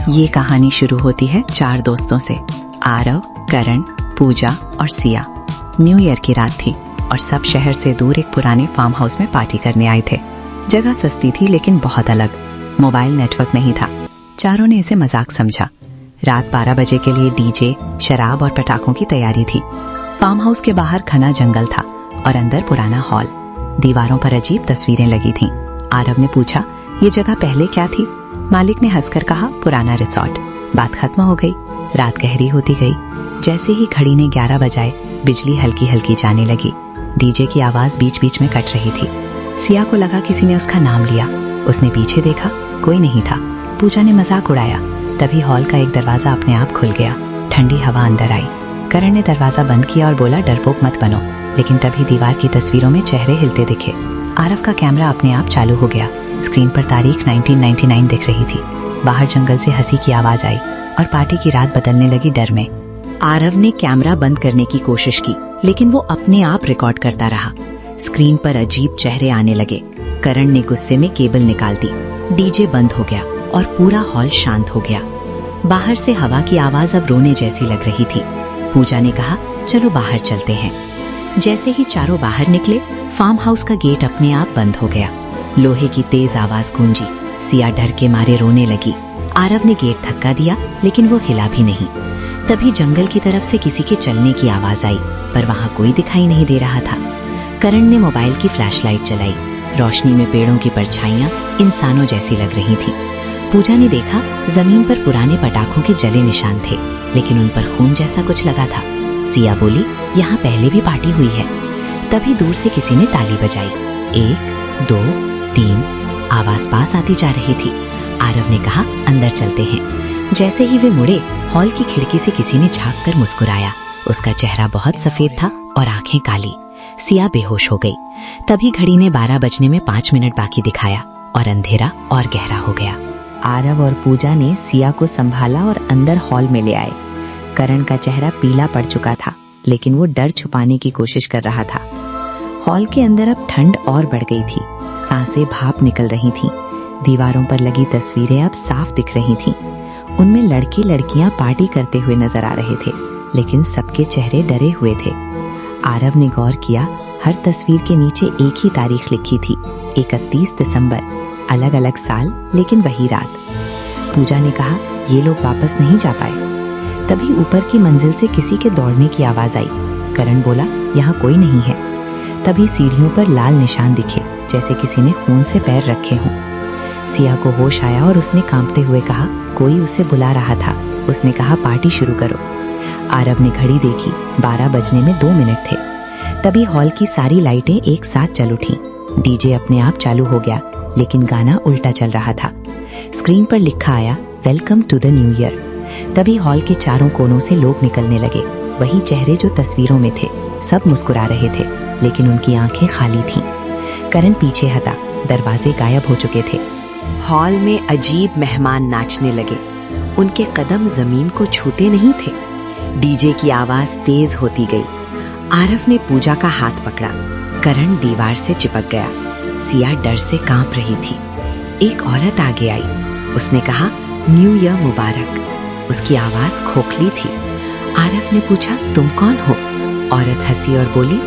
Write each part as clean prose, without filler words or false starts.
ये कहानी शुरू होती है 4 दोस्तों से, आरव, करण, पूजा और सिया। न्यू ईयर की रात थी और सब शहर से दूर एक पुराने फार्म हाउस में पार्टी करने आए थे। जगह सस्ती थी लेकिन बहुत अलग। मोबाइल नेटवर्क नहीं था। चारों ने इसे मजाक समझा। रात 12 बजे के लिए डीजे, शराब और पटाखों की तैयारी थी। फार्म हाउस के बाहर घना जंगल था और अंदर पुराना हॉल। दीवारों पर अजीब तस्वीरें लगी थीं। आरव ने पूछा, ये जगह पहले क्या थी? मालिक ने हंसकर कहा, पुराना रिसोर्ट। बात खत्म हो गई। रात गहरी होती गई। जैसे ही घड़ी ने 11 बजाए, बिजली हल्की हल्की जाने लगी। डीजे की आवाज बीच बीच में कट रही थी। सिया को लगा किसी ने उसका नाम लिया। उसने पीछे देखा, कोई नहीं था। पूजा ने मजाक उड़ाया। तभी हॉल का एक दरवाजा अपने आप खुल गया। ठंडी हवा अंदर आई। करण ने दरवाजा बंद किया और बोला, डरपोक मत बनो। लेकिन तभी दीवार की तस्वीरों में चेहरे हिलते दिखे। आरव का कैमरा अपने आप चालू हो गया। स्क्रीन पर तारीख 1999 दिख रही थी। बाहर जंगल से हंसी की आवाज आई और पार्टी की रात बदलने लगी डर में। आरव ने कैमरा बंद करने की कोशिश की, लेकिन वो अपने आप रिकॉर्ड करता रहा। स्क्रीन पर अजीब चेहरे आने लगे। करण ने गुस्से में केबल निकाल दी। डीजे बंद हो गया और पूरा हॉल शांत हो गया। बाहर से हवा की आवाज अब रोने जैसी लग रही थी। पूजा ने कहा, चलो बाहर चलते हैं। जैसे ही चारों बाहर निकले, फार्म हाउस का गेट अपने आप बंद हो गया। लोहे की तेज आवाज गूंजी। सिया डर के मारे रोने लगी। आरव ने गेट धक्का दिया, लेकिन वो हिला भी नहीं। तभी जंगल की तरफ से किसी के चलने की आवाज आई, पर वहां कोई दिखाई नहीं दे रहा था। करण ने मोबाइल की फ्लैशलाइट चलाई। रोशनी में पेड़ों की परछाइयां इंसानों जैसी लग रही थी। पूजा ने देखा, जमीन पर पुराने पटाखों के जले निशान थे, लेकिन उन पर खून जैसा कुछ लगा था। सिया बोली, यहाँ पहले भी पार्टी हुई है। तभी दूर से किसी ने ताली बजाई। 1, 2, 3 आवाज पास आती जा रही थी। आरव ने कहा, अंदर चलते हैं। जैसे ही वे मुड़े, हॉल की खिड़की से किसी ने झांक कर मुस्कुराया। उसका चेहरा बहुत सफेद था और आंखें काली। सिया बेहोश हो गई। तभी घड़ी ने 12 बजने में 5 मिनट बाकी दिखाया और अंधेरा और गहरा हो गया। आरव और पूजा ने सिया को संभाला और अंदर हॉल में ले आए। करण का चेहरा पीला पड़ चुका था, लेकिन वो डर छुपाने की कोशिश कर रहा था। हॉल के अंदर अब ठंड और बढ़ गई थी। सांसें भाप निकल रही थीं। दीवारों पर लगी तस्वीरें अब साफ दिख रही थीं। उनमें लड़के लड़कियां पार्टी करते हुए नजर आ रहे थे, लेकिन सबके चेहरे डरे हुए थे। आरव ने गौर किया, हर तस्वीर के नीचे एक ही तारीख लिखी थी, 31 दिसंबर। अलग अलग साल, लेकिन वही रात। पूजा ने कहा, ये लोग वापस नहीं जा पाए। तभी ऊपर की मंजिल से किसी के दौड़ने की आवाज आई। करण बोला, यहाँ कोई नहीं है। तभी सीढ़ियों पर लाल निशान दिखे, जैसे किसी ने खून से पैर रखे हों। सिया को होश आया और उसने कांपते हुए कहा, कोई उसे बुला रहा था। उसने कहा, पार्टी शुरू करो। आरव ने घड़ी देखी, 12 बजने में 2 मिनट थे। तभी हॉल की सारी लाइटें एक साथ चल उठीं। डीजे अपने आप चालू हो गया, लेकिन गाना उल्टा चल रहा था। स्क्रीन पर लिखा आया, welcome to the new year. तभी हॉल के चारों कोनों से लोग निकलने लगे। वही चेहरे जो तस्वीरों में थे। सब मुस्कुरा रहे थे, लेकिन उनकी आंखें खाली थीं। करण पीछे हटा। दरवाजे गायब हो चुके थे। हॉल में अजीब मेहमान नाचने लगे। उनके कदम जमीन को छूते नहीं थे। डीजे की आवाज तेज होती गई। आरव ने पूजा का हाथ पकड़ा। करण दीवार से चिपक गया। सिया डर से कांप रही थी। एक औरत आगे आई। उसने कहा, न्यू ईयर मुबारक। उसकी आवाज खोखली थी। आरव ने पूछा, तुम कौन हो? औरत हंसी और बोली,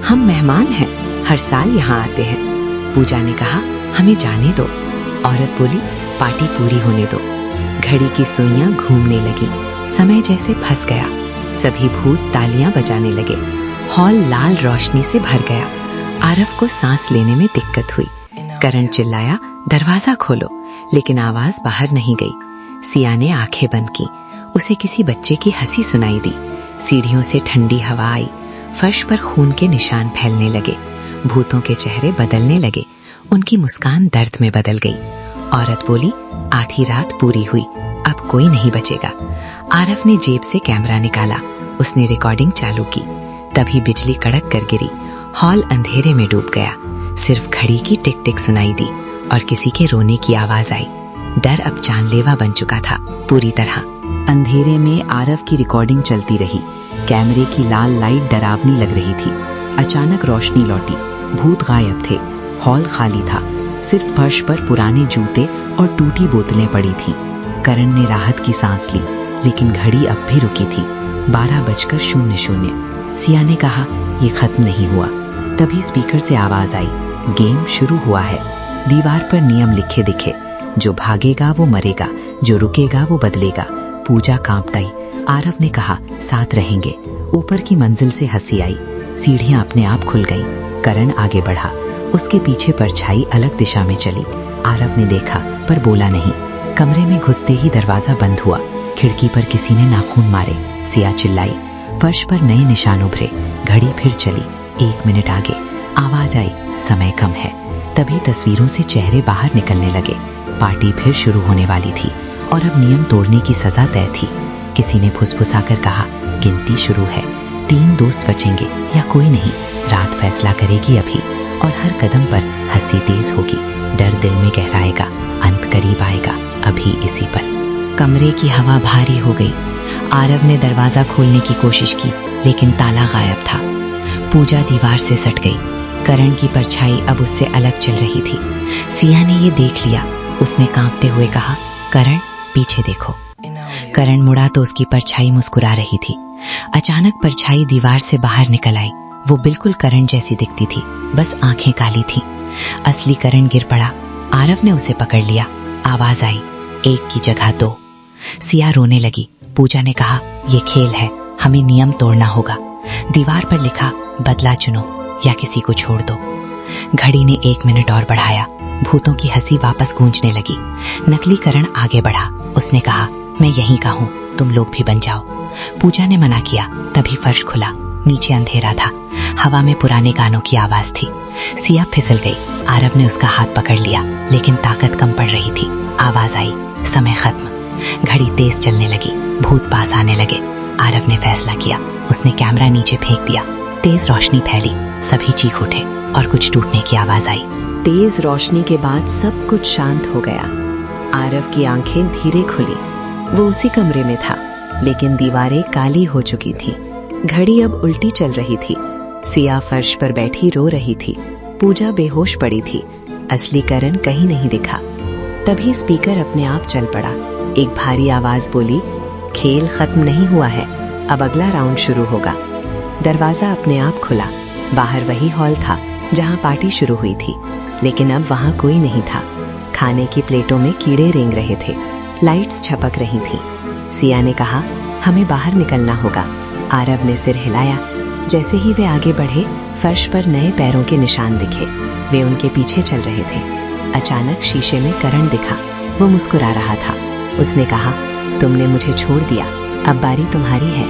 हम मेहमान हैं, हर साल यहाँ आते हैं। पूजा ने कहा, हमें जाने दो। औरत बोली, पार्टी पूरी होने दो। घड़ी की सुइयां घूमने लगी। समय जैसे फंस गया। सभी भूत तालियां बजाने लगे। हॉल लाल रोशनी से भर गया। आरव को सांस लेने में दिक्कत हुई। करण चिल्लाया, दरवाजा खोलो, लेकिन आवाज बाहर नहीं गई। सिया ने आंखें बंद की। उसे किसी बच्चे की हंसी सुनाई दी। सीढ़ियों से ठंडी हवा आई। फर्श पर खून के निशान फैलने लगे। भूतों के चेहरे बदलने लगे। उनकी मुस्कान दर्द में बदल गई। औरत बोली, आधी रात पूरी हुई, अब कोई नहीं बचेगा। आरव ने जेब से कैमरा निकाला। उसने रिकॉर्डिंग चालू की। तभी बिजली कड़क कर गिरी। हॉल अंधेरे में डूब गया। सिर्फ घड़ी की टिक टिक सुनाई दी और किसी के रोने की आवाज आई। डर अब जानलेवा बन चुका था, पूरी तरह। अंधेरे में आरव की रिकॉर्डिंग चलती रही। कैमरे की लाल लाइट डरावनी लग रही थी। अचानक रोशनी लौटी। भूत गायब थे। हॉल खाली था। सिर्फ फर्श पर पुराने जूते और टूटी बोतलें पड़ी थीं। करण ने राहत की सांस ली, लेकिन घड़ी अब भी रुकी थी। 12:00। सिया ने कहा, ये खत्म नहीं हुआ। तभी स्पीकर से आवाज आई, गेम शुरू हुआ है। दीवार पर नियम लिखे दिखे, जो भागेगा वो मरेगा, जो रुकेगा वो बदलेगा। पूजा कांप गई। आरव ने कहा, साथ रहेंगे। ऊपर की मंजिल से हंसी आई। सीढ़ियां अपने आप खुल गईं। करण आगे बढ़ा। उसके पीछे परछाई अलग दिशा में चली। आरव ने देखा पर बोला नहीं। कमरे में घुसते ही दरवाजा बंद हुआ। खिड़की पर किसी ने नाखून मारे। सिया चिल्लाई। फर्श पर नए निशान उभरे। घड़ी फिर चली। 1 मिनट आगे। आवाज आई, समय कम है। तभी तस्वीरों से चेहरे बाहर निकलने लगे। पार्टी फिर शुरू होने वाली थी और अब नियम तोड़ने की सजा तय थी। किसी ने फुसफुसाकर कहा, गिनती शुरू है। 3 दोस्त बचेंगे या कोई नहीं, रात फैसला करेगी अभी। और हर कदम पर हंसी तेज होगी, डर दिल में गहराएगा, अंत करीब आएगा अभी इसी पल। कमरे की हवा भारी हो गई। आरव ने दरवाजा खोलने की कोशिश की, लेकिन ताला गायब था। पूजा दीवार से सट गई। करण की परछाई अब उससे अलग चल रही थी। सिया ने ये देख लिया। उसने कांपते हुए कहा, करण पीछे देखो। करण मुड़ा तो उसकी परछाई मुस्कुरा रही थी। अचानक परछाई दीवार से बाहर निकल आई। वो बिल्कुल करण जैसी दिखती थी, बस आंखें काली थीं। असली करण गिर पड़ा। आरव ने उसे पकड़ लिया। आवाज आई, 1 की जगह 2। सिया रोने लगी। पूजा ने कहा, ये खेल है, हमें नियम तोड़ना होगा। दीवार पर लिखा, बदला चुनो या किसी को छोड़ दो। घड़ी ने 1 मिनट और बढ़ाया। भूतों की हंसी वापस गूंजने लगी। नकली करण आगे बढ़ा। उसने कहा, मैं यहीं का हूं, तुम लोग भी बन जाओ। पूजा ने मना किया। तभी फर्श खुला। नीचे अंधेरा था। हवा में पुराने गानों की आवाज थी। सिया फिसल गई। आरव ने उसका हाथ पकड़ लिया, लेकिन ताकत कम पड़ रही थी। आवाज आई, समय खत्म। घड़ी तेज चलने लगी। भूत पास आने लगे। आरव ने फैसला किया। उसने कैमरा नीचे फेंक दिया। तेज रोशनी फैली। सभी चीख उठे और कुछ टूटने की आवाज आई। तेज रोशनी के बाद सब कुछ शांत हो गया। आरव की आंखें धीरे खुली। वो उसी कमरे में था, लेकिन दीवारें काली हो चुकी थी। घड़ी अब उल्टी चल रही थी। सिया फर्श पर बैठी रो रही थी। पूजा बेहोश पड़ी थी। असली करण कहीं नहीं दिखा। तभी स्पीकर अपने आप चल पड़ा। एक भारी आवाज बोली, खेल खत्म नहीं हुआ है, अब अगला राउंड शुरू होगा। दरवाजा अपने आप खुला। बाहर वही हॉल था जहां पार्टी शुरू हुई थी, लेकिन अब वहां कोई नहीं था। खाने की प्लेटों में कीड़े रेंग रहे थे। लाइट्स छपक रही थी। सिया ने कहा, हमें बाहर निकलना होगा। आरव ने सिर हिलाया। जैसे ही वे आगे बढ़े, फर्श पर नए पैरों के निशान दिखे। वे उनके पीछे चल रहे थे। अचानक शीशे में करण दिखा। वो मुस्कुरा रहा था। उसने कहा, तुमने मुझे छोड़ दिया, अब बारी तुम्हारी है।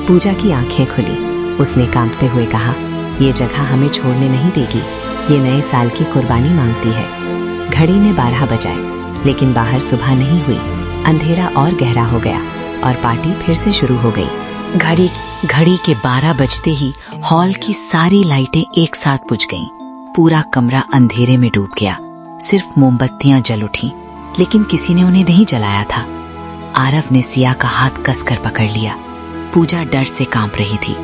पूजा की आंखें खुली। उसने कांपते हुए कहा, ये जगह हमें छोड़ने नहीं देगी। ये नए साल की कुर्बानी मांगती है। घड़ी ने 12 बजाए, लेकिन बाहर सुबह नहीं हुई। अंधेरा और गहरा हो गया और पार्टी फिर से शुरू हो गई। घड़ी के 12 बजते ही हॉल की सारी लाइटें एक साथ बुझ गईं। पूरा कमरा अंधेरे में डूब गया। सिर्फ मोमबत्तियां जल उठीं, लेकिन किसी ने उन्हें नहीं जलाया था। आरव ने सिया का हाथ कसकर पकड़ लिया। पूजा डर से कांप रही थी।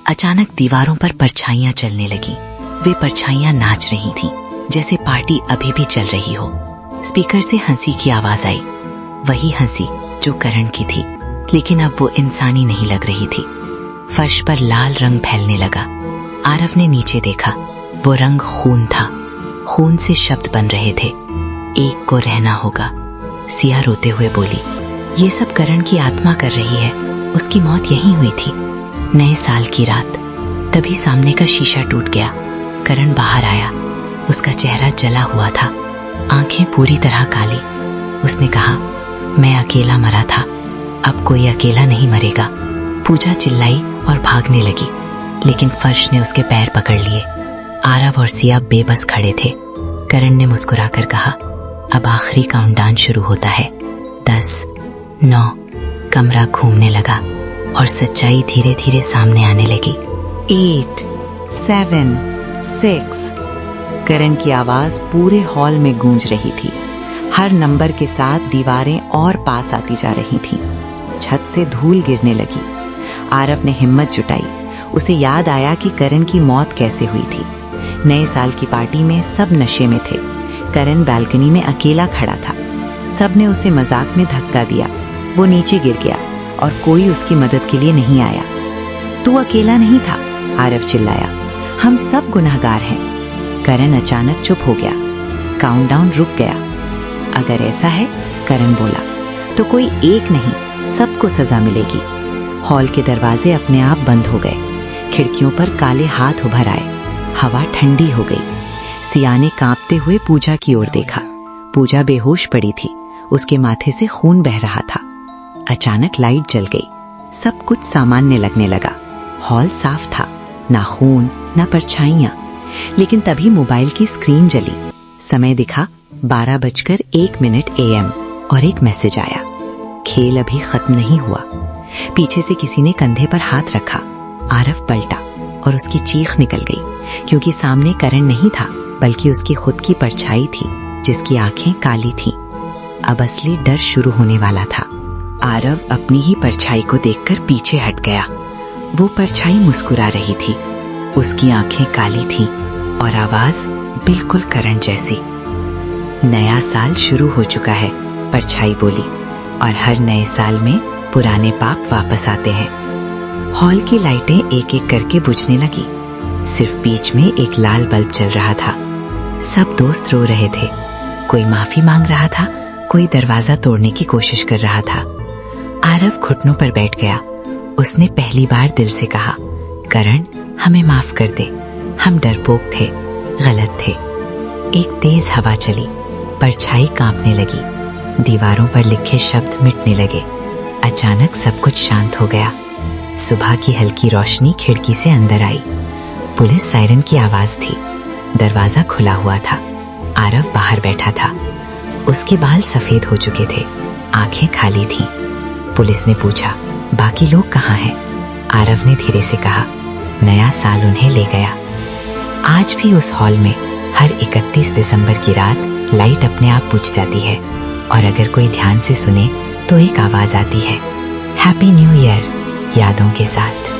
अचानक दीवारों पर परछाइयां चलने लगी। वे परछाइयां नाच रही थीं, जैसे पार्टी अभी भी चल रही हो। स्पीकर से हंसी की आवाज आई। वही हंसी जो करण की थी, लेकिन अब वो इंसानी नहीं लग रही थी। फर्श पर लाल रंग फैलने लगा। आरव ने नीचे देखा। वो रंग खून था। खून से शब्द बन रहे थे, एक को रहना होगा। सिया रोते हुए बोली, ये सब करण की आत्मा कर रही है। उसकी मौत यहीं हुई थी, नए साल की रात। तभी सामने का शीशा टूट गया। करण बाहर आया। उसका चेहरा जला हुआ था, आंखें पूरी तरह काली। उसने कहा, मैं अकेला मरा था, अब कोई अकेला नहीं मरेगा। पूजा चिल्लाई और भागने लगी, लेकिन फर्श ने उसके पैर पकड़ लिए। आरव और सिया बेबस खड़े थे। करण ने मुस्कुराकर कहा, अब आखिरी काउंटडाउन शुरू होता है। 10, 9। कमरा घूमने लगा और सच्चाई धीरे धीरे सामने आने लगी। 8, 7, 6। करण की आवाज पूरे हॉल में गूंज रही थी। हर नंबर के साथ दीवारें और पास आती जा रही थीं। छत से धूल गिरने लगी। आरव ने हिम्मत जुटाई। उसे याद आया कि करण की मौत कैसे हुई थी। नए साल की पार्टी में सब नशे में थे। करण बालकनी में अकेला खड़ा था। सबने उसे मजाक में धक्का दिया। वो नीचे गिर गया और कोई उसकी मदद के लिए नहीं आया। तू अकेला नहीं था, आरव चिल्लाया, हम सब गुनहगार हैं। करण अचानक चुप हो गया। काउंटडाउन रुक गया। अगर ऐसा है, करण बोला, तो कोई एक नहीं, सबको सजा मिलेगी। हॉल के दरवाजे अपने आप बंद हो गए। खिड़कियों पर काले हाथ उभर आए। हवा ठंडी हो गई। सिया ने कांपते हुए पूजा की ओर देखा। पूजा बेहोश पड़ी थी। उसके माथे से खून बह रहा था। अचानक लाइट जल गई। सब कुछ सामान्य लगने लगा। हॉल साफ था, ना खून ना परछाइयां। लेकिन तभी मोबाइल की स्क्रीन जली। समय दिखा 12:01 AM और एक मैसेज आया, खेल अभी खत्म नहीं हुआ। पीछे से किसी ने कंधे पर हाथ रखा। आरव पलटा और उसकी चीख निकल गई, क्योंकि सामने करण नहीं था, बल्कि उसकी खुद की परछाई थी, जिसकी आंखें काली थीं। अब असली डर शुरू होने वाला था। आरव अपनी ही परछाई को देखकर पीछे हट गया। वो परछाई मुस्कुरा रही थी। उसकी आंखें काली थीं और आवाज बिल्कुल करण जैसी। नया साल शुरू हो चुका है, परछाई बोली, और हर नए साल में पुराने पाप वापस आते हैं। हॉल की लाइटें एक एक करके बुझने लगी। सिर्फ बीच में एक लाल बल्ब जल रहा था। सब दोस्त रो रहे थे। कोई माफी मांग रहा था, कोई दरवाजा तोड़ने की कोशिश कर रहा था। आरव घुटनों पर बैठ गया। उसने पहली बार दिल से कहा, करण, हमें माफ कर दे, हम डरपोक थे, गलत थे। एक तेज हवा चली। परछाई कांपने लगी। दीवारों पर लिखे शब्द मिटने लगे। अचानक सब कुछ शांत हो गया। सुबह की हल्की रोशनी खिड़की से अंदर आई। पुलिस सायरन की आवाज थी। दरवाजा खुला हुआ था। आरव बाहर बैठा था। उसके बाल सफेद हो चुके थे, आंखें खाली थीं। पुलिस ने पूछा, बाकी लोग कहाँ हैं? आरव ने धीरे से कहा, नया साल उन्हें ले गया। आज भी उस हॉल में हर 31 दिसंबर की रात लाइट अपने आप बुझ जाती है, और अगर कोई ध्यान से सुने तो एक आवाज आती है, हैप्पी न्यू ईयर, यादों के साथ।